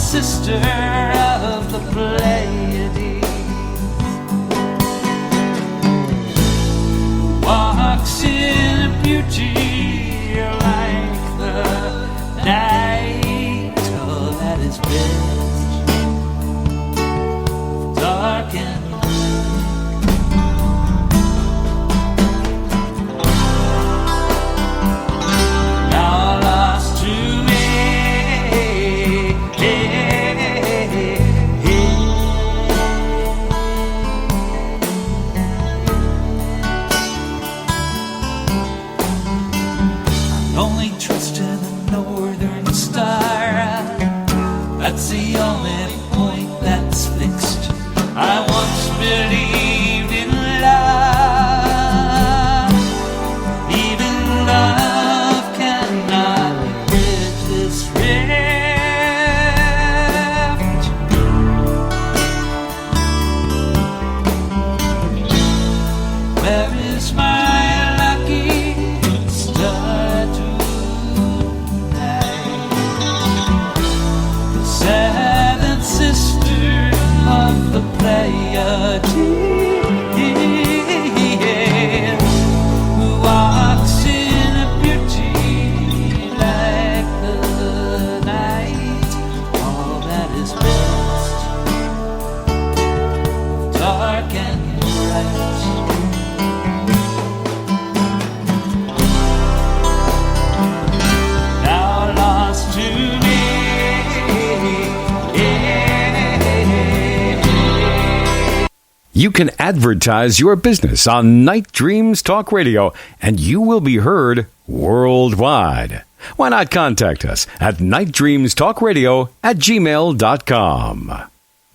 sister of the Pleiades, walks in beauty like the night. Oh, that is best, dark and that's the only point that's fixed. I once believed in love. Even love cannot bridge this rift. Where is my lucky star tonight? Seventh sister of the Pleiades, who walks in a beauty like the night. All that is best, dark and bright. Now lost to me. You can advertise your business on Night Dreams Talk Radio, and you will be heard worldwide. Why not contact us at nightdreamstalkradio@gmail.com.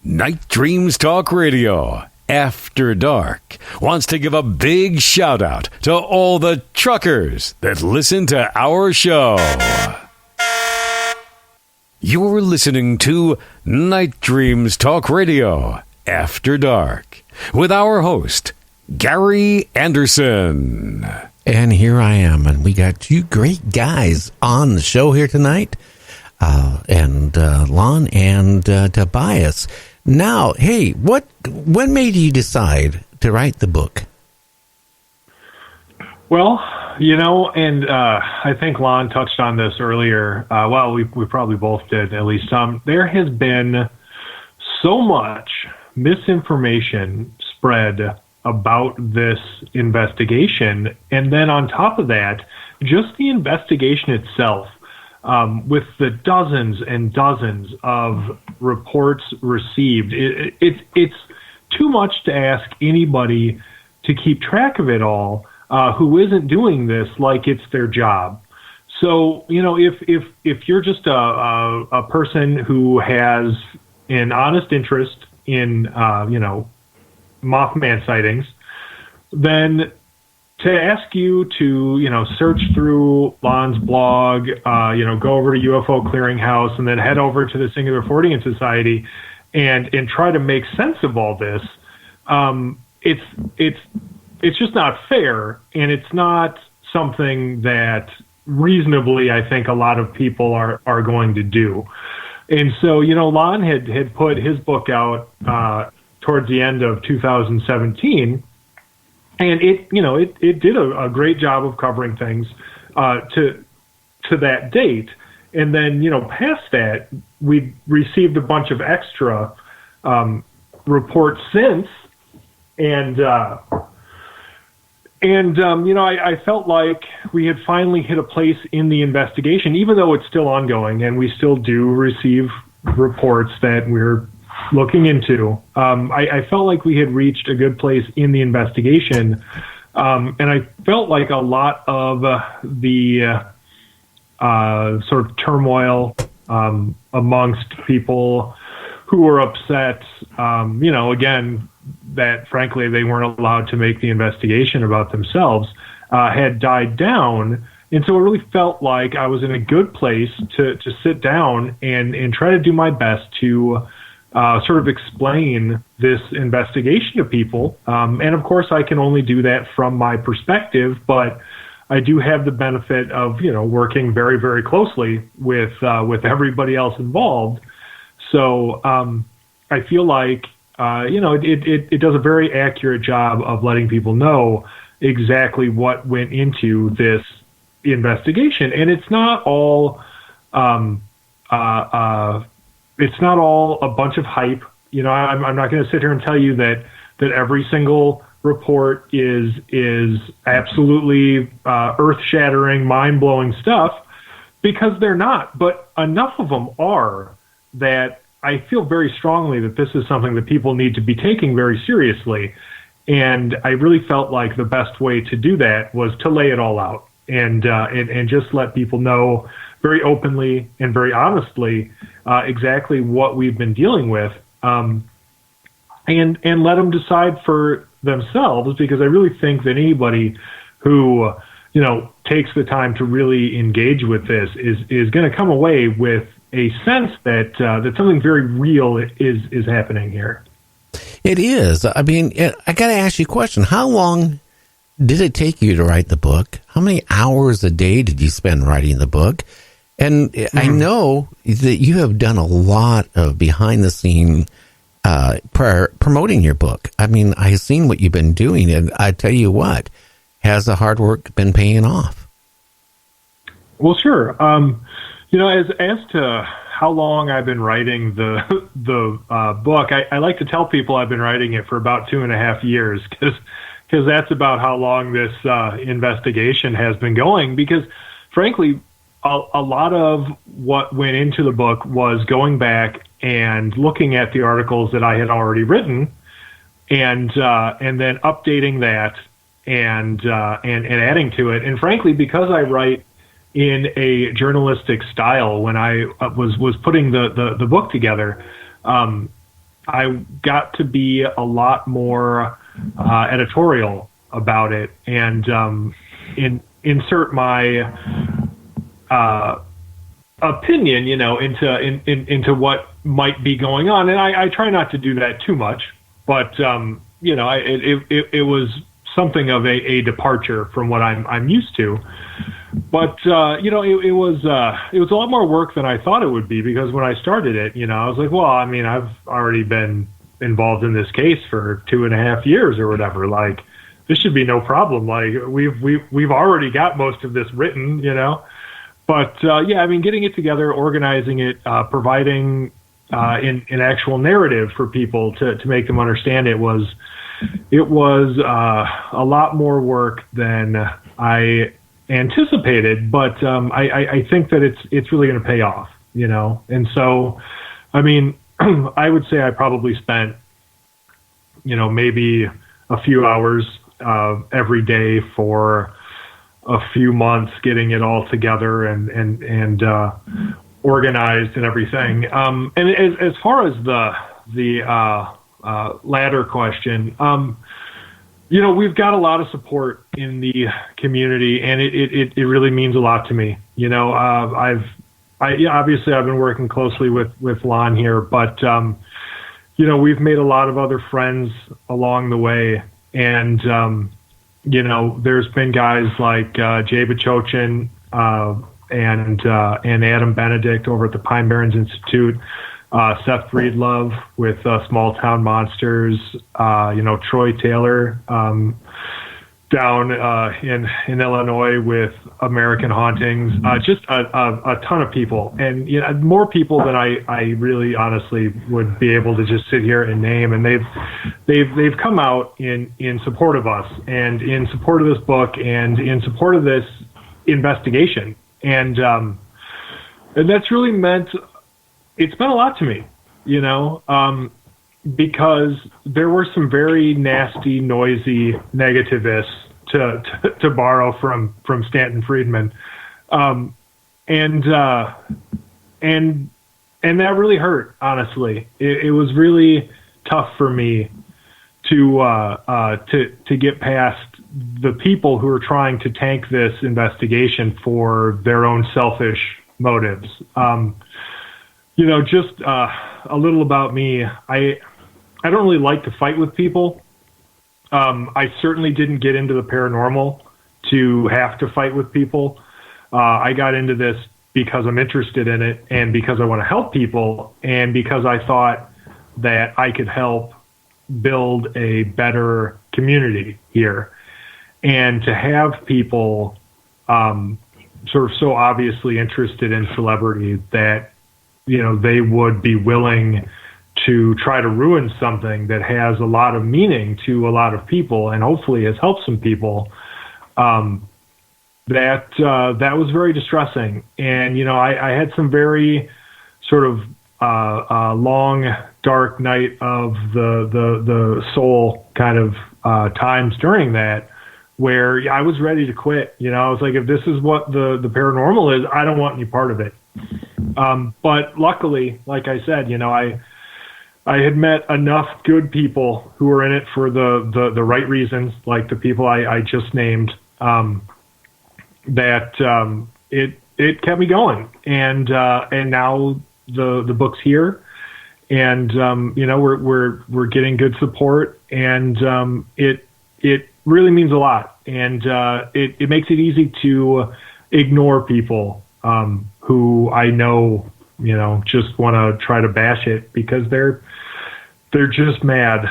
Night Dreams Talk Radio, After Dark, wants to give a big shout out to all the truckers that listen to our show. You're listening to Night Dreams Talk Radio, After Dark, with our host, Gary Anderson. And here I am, and we got two great guys on the show here tonight, Lon and Tobias. Now, hey, what made you decide to write the book? Well, and I think Lon touched on this earlier. We probably both did, at least some. There has been so much misinformation spread about this investigation, and then on top of that, just the investigation itself, with the dozens and dozens of reports received. It's too much to ask anybody to keep track of it all, who isn't doing this like it's their job. So, if you're just a person who has an honest interest in, Mothman sightings, then to ask you to, search through Lon's blog, go over to UFO Clearinghouse and then head over to the Singular Fortean Society and try to make sense of all this, it's just not fair, and it's not something that reasonably I think a lot of people are going to do. And so, Lon had put his book out towards the end of 2017, and it did a great job of covering things to that date. And then, past that, we received a bunch of extra reports since, I felt like we had finally hit a place in the investigation, even though it's still ongoing, and we still do receive reports that we're looking into. I felt like we had reached a good place in the investigation, and I felt like a lot of the sort of turmoil amongst people who were upset, again, that frankly they weren't allowed to make the investigation about themselves, had died down. And so it really felt like I was in a good place to sit down and try to do my best to sort of explain this investigation to people. And of course I can only do that from my perspective, but I do have the benefit of, working very, very closely with everybody else involved. So I feel like it does a very accurate job of letting people know exactly what went into this investigation, and it's not all a bunch of hype. I'm not going to sit here and tell you that every single report is absolutely earth-shattering, mind-blowing stuff, because they're not. But enough of them are that I feel very strongly that this is something that people need to be taking very seriously. And I really felt like the best way to do that was to lay it all out and just let people know very openly and very honestly exactly what we've been dealing with, and let them decide for themselves, because I really think that anybody who takes the time to really engage with this is going to come away with a sense that something very real is happening here. It is. I mean, I got to ask you a question. How long did it take you to write the book? How many hours a day did you spend writing the book? And I know that you have done a lot of behind-the-scene promoting your book. I mean, I've seen what you've been doing, and I tell you what, has the hard work been paying off? Well, sure. As to how long I've been writing the book, I like to tell people I've been writing it for about 2.5 years, because that's about how long this investigation has been going. Because, frankly, a lot of what went into the book was going back and looking at the articles that I had already written, and then updating that and adding to it. And frankly, because I write in a journalistic style, when I was putting the book together, I got to be a lot more editorial about it, and insert my opinion, into what might be going on. And I try not to do that too much, but it was something of a departure from what I'm used to. But it was a lot more work than I thought it would be, because when I started it, I was like, well, I mean, I've already been involved in this case for 2.5 years or whatever. Like, this should be no problem. Like, we've already got most of this written, But getting it together, organizing it, providing an actual narrative for people to make them understand it was a lot more work than I anticipated. But I think that it's really going to pay off, And so, I mean, I would say I probably spent, maybe a few hours every day for a few months getting it all together and organized and everything. And as far as the latter question, we've got a lot of support in the community, and it really means a lot to me. Obviously I've been working closely with Lon here, but we've made a lot of other friends along the way, and there's been guys like Jay Bachochin and Adam Benedict over at the Pine Barrens Institute, Seth Breedlove with Small Town Monsters, Troy Taylor down in Illinois with American Hauntings, just a ton of people, and more people than I really honestly would be able to just sit here and name. And they've come out in support of us, and in support of this book, and in support of this investigation, and that's really it's meant a lot to me, because there were some very nasty, noisy negativists, to borrow from Stanton Friedman, and that really hurt. Honestly, it was really tough for me to get past the people who are trying to tank this investigation for their own selfish motives. Just a little about me. I don't really like to fight with people. I certainly didn't get into the paranormal to have to fight with people. I got into this because I'm interested in it and because I want to help people and because I thought that I could help build a better community here. And to have people sort of so obviously interested in celebrity that, they would be willing to try to ruin something that has a lot of meaning to a lot of people and hopefully has helped some people, that was very distressing. And, I had some very sort of long, dark night of the soul kind of times during that, where I was ready to quit. I was like, if this is what the paranormal is, I don't want any part of it. But luckily, like I said, I had met enough good people who were in it for the right reasons, like the people I just named, that it kept me going. And now the book's here, and we're getting good support, and it really means a lot, and it makes it easy to ignore people who I know just want to try to bash it because they're just mad.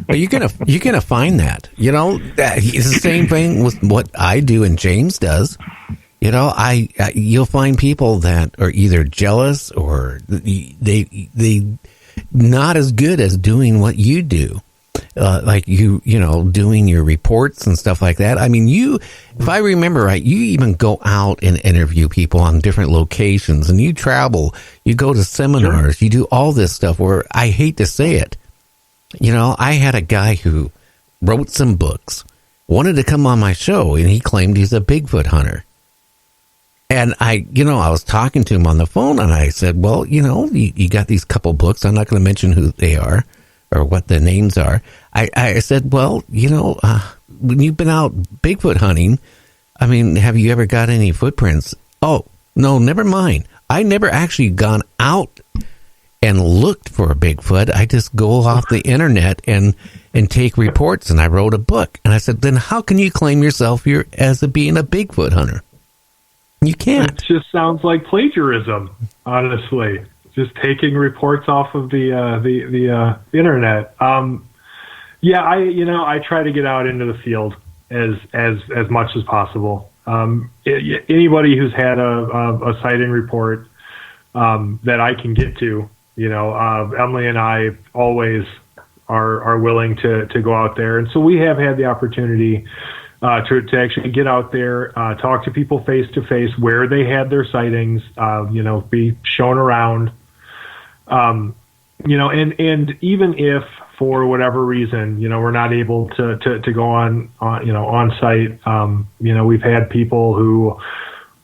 But you're gonna find that it's the same thing with what I do and James does. You'll find people that are either jealous or they not as good as doing what you do. Like doing your reports and stuff like that. I mean, if I remember right, you even go out and interview people on different locations, and you travel, you go to seminars, You do all this stuff where I hate to say it. I had a guy who wrote some books, wanted to come on my show, and he claimed he's a Bigfoot hunter. And I was talking to him on the phone, and I said, well, you got these couple books. I'm not going to mention who they are or what the names are. I said, well, when you've been out Bigfoot hunting, I mean, have you ever got any footprints? Oh, no, never mind. I never actually gone out and looked for a Bigfoot. I just go off the internet and take reports, and I wrote a book. And I said, then how can you claim yourself being a Bigfoot hunter? You can't. It just sounds like plagiarism, honestly. Just taking reports off of the internet. I try to get out into the field as much as possible. Anybody who's had a sighting report that I can get to, Emily and I always are willing to go out there, and so we have had the opportunity to actually get out there, talk to people face to face where they had their sightings, be shown around, and even if for whatever reason, we're not able to go on site, we've had people who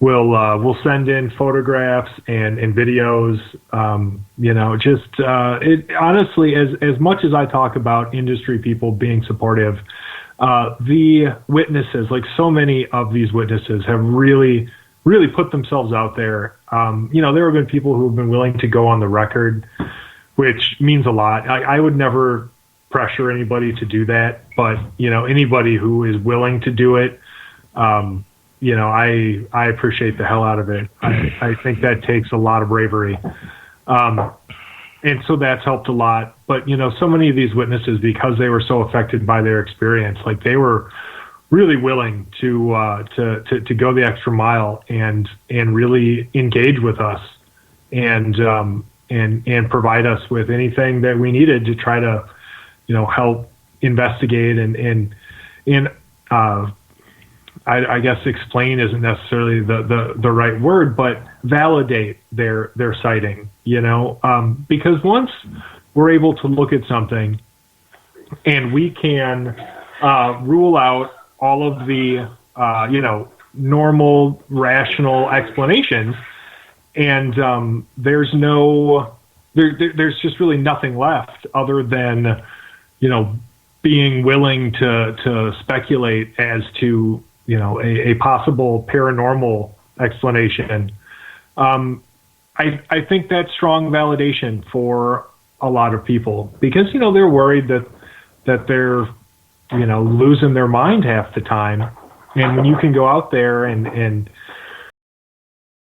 will send in photographs and videos, it honestly, as much as I talk about industry people being supportive, the witnesses, like so many of these witnesses, have really put themselves out there. There have been people who have been willing to go on the record, which means a lot. I would never pressure anybody to do that, but anybody who is willing to do it, I appreciate the hell out of it. I think that takes a lot of bravery. And so that's helped a lot. But, so many of these witnesses, because they were so affected by their experience, like they were really willing to go the extra mile and really engage with us and provide us with anything that we needed to try to, help investigate and I guess explain isn't necessarily the right word, but validate their sighting, because once we're able to look at something and we can rule out all of the, normal, rational explanations, and there's just really nothing left other than, being willing to speculate as to, a possible paranormal explanation. I think that's strong validation for a lot of people because, they're worried that they're, losing their mind half the time. And when you can go out there and